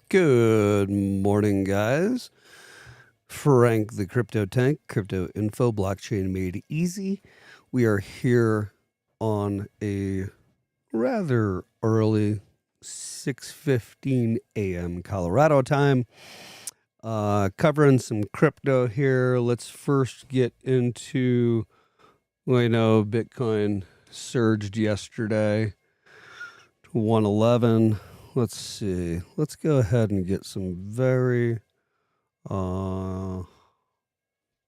Good morning, guys. Frank, the crypto tank, crypto info, blockchain made easy. We are here on a rather early 6:15 a.m. Colorado time, covering some crypto here. Let's first get into, Bitcoin surged yesterday to 111. Let's see. Let's go ahead and get some very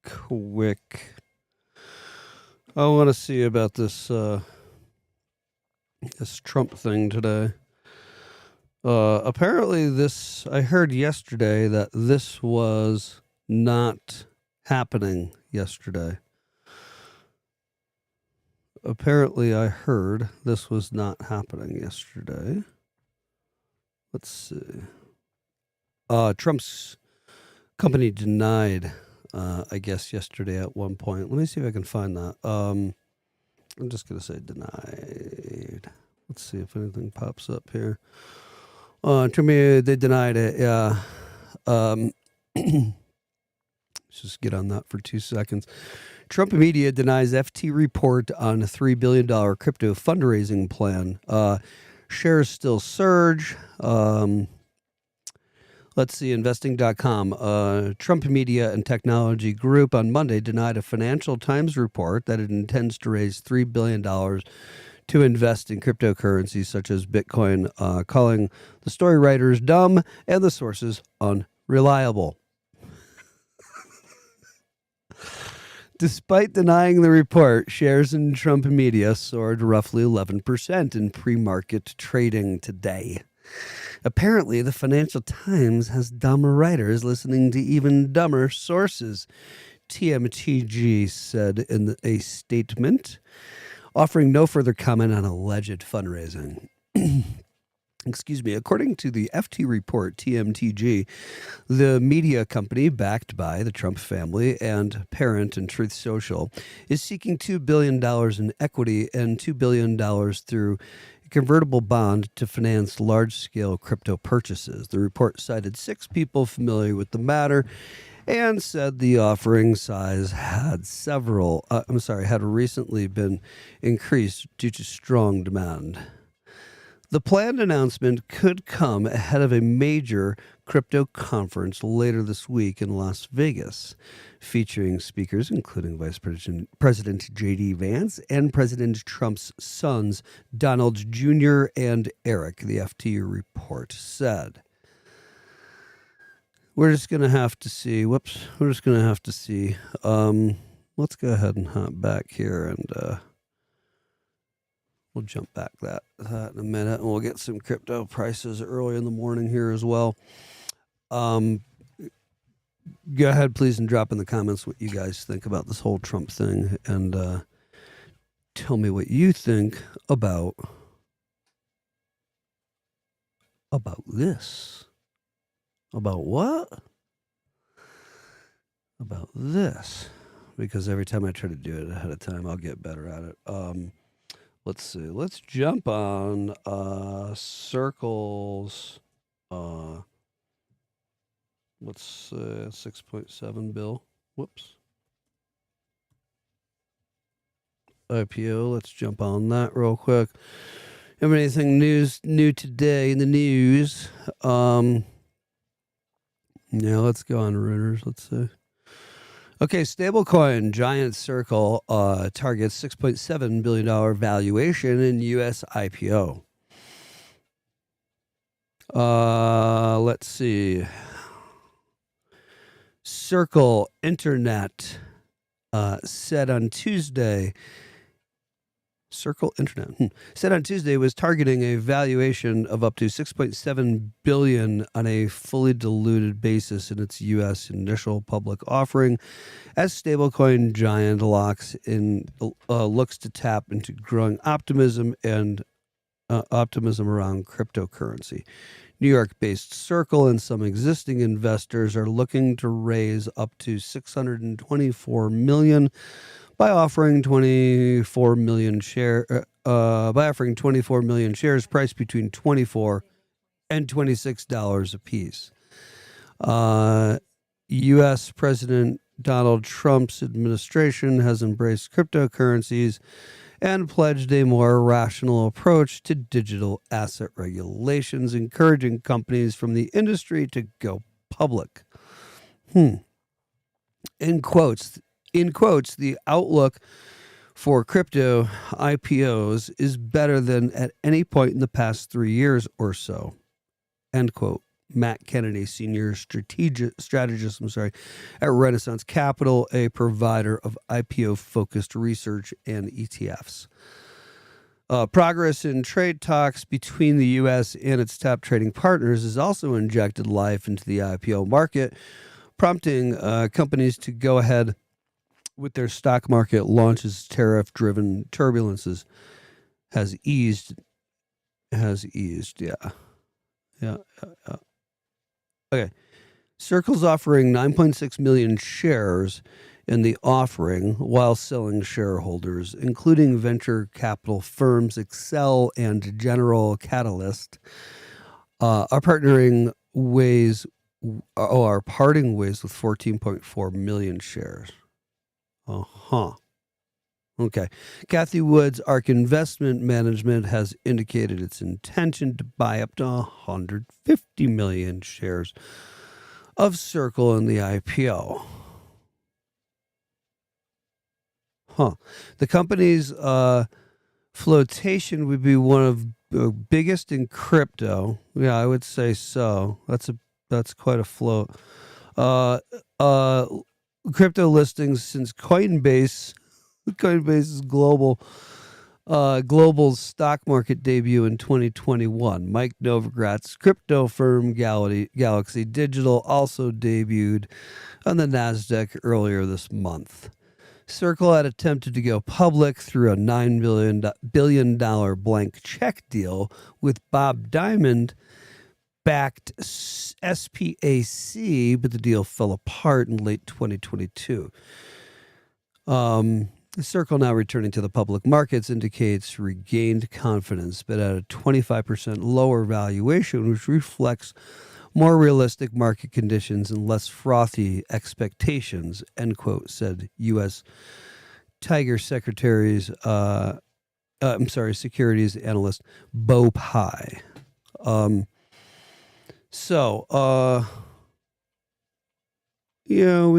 quick. I want to see about this Trump thing today. Apparently, I heard yesterday that this was not happening yesterday. Apparently, I heard this was not happening yesterday. Let's see. Trump's company denied, I guess, yesterday at one point. Let me see if I can find that. I'm just going to say denied. Let's see if anything pops up here. To me, they denied it, yeah. Let's just get on that for 2 seconds. Trump media denies FT report on a $3 billion crypto fundraising plan. Shares still surge. Let's see, investing.com. Trump Media and Technology Group on Monday denied a Financial Times report that it intends to raise $3 billion to invest in cryptocurrencies such as Bitcoin, calling the story writers dumb and the sources unreliable. Despite denying the report, shares in Trump Media soared roughly 11% in pre-market trading today. Apparently, the Financial Times has dumber writers listening to even dumber sources, TMTG said in a statement, offering no further comment on alleged fundraising. Excuse me. According to the FT report, TMTG, the media company backed by the Trump family and parent and Truth Social, is seeking $2 billion in equity and $2 billion through a convertible bond to finance large-scale crypto purchases. The report cited 6 people familiar with the matter and said the offering size had recently been increased due to strong demand. The planned announcement could come ahead of a major crypto conference later this week in Las Vegas, featuring speakers including Vice President J.D. Vance and President Trump's sons, Donald Jr. and Eric, the FT report said. We're just going to have to see. We're just going to have to see. Let's go ahead and hop back here and we'll jump back that in a minute, and we'll get some crypto prices early in the morning here as well. Go ahead, please, and drop in the comments what you guys think about this whole Trump thing, and tell me what you think about this. About what? About this. Because every time I try to do it ahead of time, I'll get better at it. Let's see. Let's jump on Circle's. Let's say 6.7 bill. Whoops. IPO. Let's jump on that real quick. Have anything new today in the news? Yeah, let's go on Reuters. Let's see. Okay, stablecoin Giant Circle targets $6.7 billion valuation in U.S. IPO. Let's see. Circle Internet said on Tuesday was targeting a valuation of up to $6.7 billion on a fully diluted basis in its U.S. initial public offering, as stablecoin giant looks to tap into growing optimism around cryptocurrency. New York-based Circle and some existing investors are looking to raise up to $624 million by offering 24 million shares priced between $24 and $26 a piece. U.S. President Donald Trump's administration has embraced cryptocurrencies and pledged a more rational approach to digital asset regulations, encouraging companies from the industry to go public. In quotes, the outlook for crypto IPOs is better than at any point in the past 3 years or so. End quote. Matt Kennedy, senior strategist, at Renaissance Capital, a provider of IPO-focused research and ETFs. Progress in trade talks between the U.S. and its top trading partners has also injected life into the IPO market, prompting companies to go ahead with their stock market launches. Tariff-driven turbulences has eased. Yeah. Okay. Circle's offering 9.6 million shares in the offering while selling shareholders, including venture capital firms Excel and General Catalyst, are parting ways with 14.4 million shares. Okay. Kathy Wood's ARK Investment Management has indicated its intention to buy up to 150 million shares of Circle in the IPO. The company's flotation would be one of the biggest in crypto. Yeah, I would say so. That's quite a float. Crypto listings since Coinbase's global stock market debut in 2021. Mike Novogratz' crypto firm Galaxy Digital also debuted on the NASDAQ earlier this month. Circle had attempted to go public through a $9 billion blank check deal with Bob Diamond-backed SPAC, but the deal fell apart in late 2022. The Circle, now returning to the public markets, indicates regained confidence, but at a 25% lower valuation, which reflects more realistic market conditions and less frothy expectations, end quote, said U.S. Tiger Securities analyst Bo Pye. We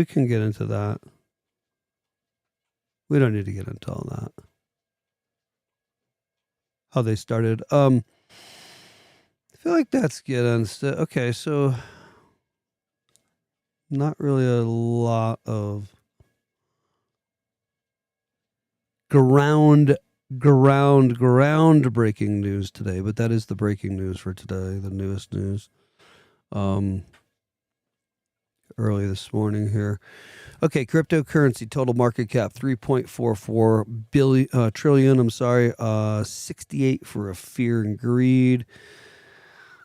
can get into that. We don't need to get into all that. How they started. I feel like that's good. Okay, so not really a lot of groundbreaking news today, but that is the breaking news for today, the newest news. Early this morning here. Okay, cryptocurrency total market cap 3.44 trillion. 68 for a fear and greed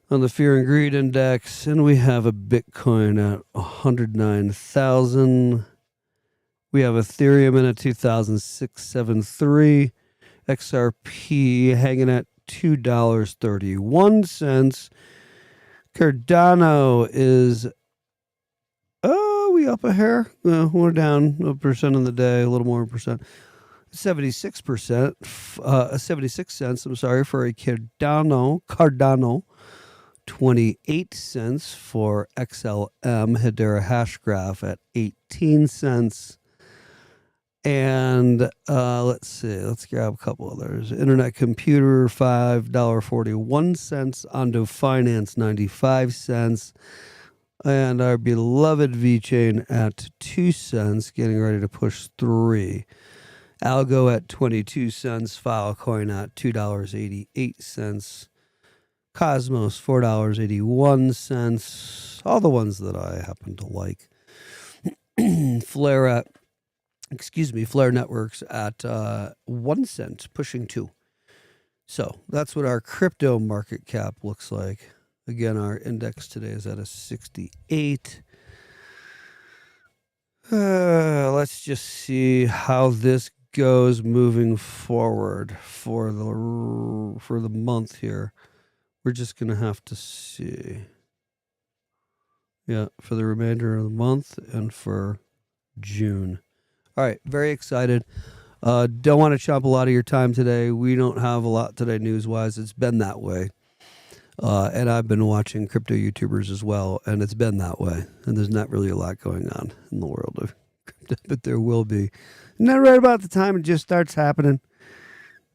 on the fear and greed index, and we have a Bitcoin at 109,000. We have Ethereum in at 2,673. XRP hanging at $2.31. Cardano is we up a hair? No, we're down a percent in the day, a little more percent. 76%, 76 cents, for a Cardano, 28 cents for XLM, Hedera Hashgraph at 18 cents. And let's see, let's grab a couple others. Internet Computer, $5.41. Ondo Finance, 95 cents. And our beloved VeChain at 2 cents, getting ready to push 3. Algo at 22 cents. Filecoin at $2.88. Cosmos, $4.81. All the ones that I happen to like. Flare Networks at 1 cent, pushing 2. So that's what our crypto market cap looks like. Again, our index today is at a 68. Let's just see how this goes moving forward for the month here. We're just going to have to see. Yeah, for the remainder of the month and for June. All right, very excited. Don't want to chop a lot of your time today. We don't have a lot today news-wise. It's been that way. And I've been watching crypto YouTubers as well, and it's been that way. And there's not really a lot going on in the world of crypto, but there will be. And then right about the time it just starts happening,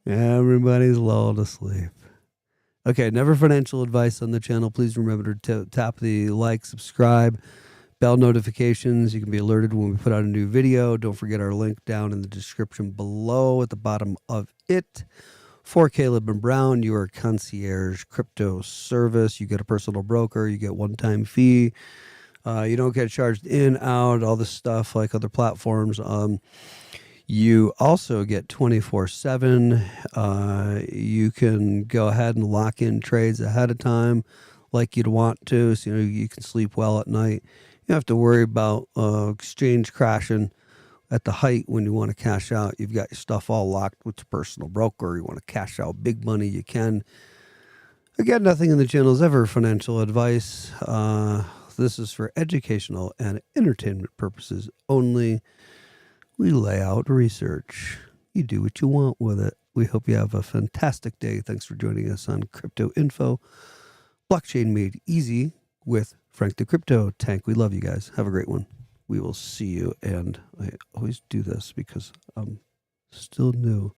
everybody's lulled to sleep. Okay, never financial advice on the channel. Please remember to tap the like, subscribe, bell notifications. You can be alerted when we put out a new video. Don't forget our link down in the description below at the bottom of it. For Caleb and Brown, your concierge crypto service. You get a personal broker. You get one-time fee. You don't get charged in, out, all this stuff like other platforms. You also get 24/7. You can go ahead and lock in trades ahead of time like you'd want to, so you can sleep well at night. You don't have to worry about exchange crashing at the height when you want to cash out. You've got your stuff all locked with your personal broker. You want to cash out big money, you can. Again, nothing in the channel is ever financial advice. This is for educational and entertainment purposes only. We lay out research. You do what you want with it. We hope you have a fantastic day. Thanks for joining us on Crypto Info. Blockchain made easy with Frank the Crypto Tank. We love you guys. Have a great one. We will see you. And I always do this because I'm still new.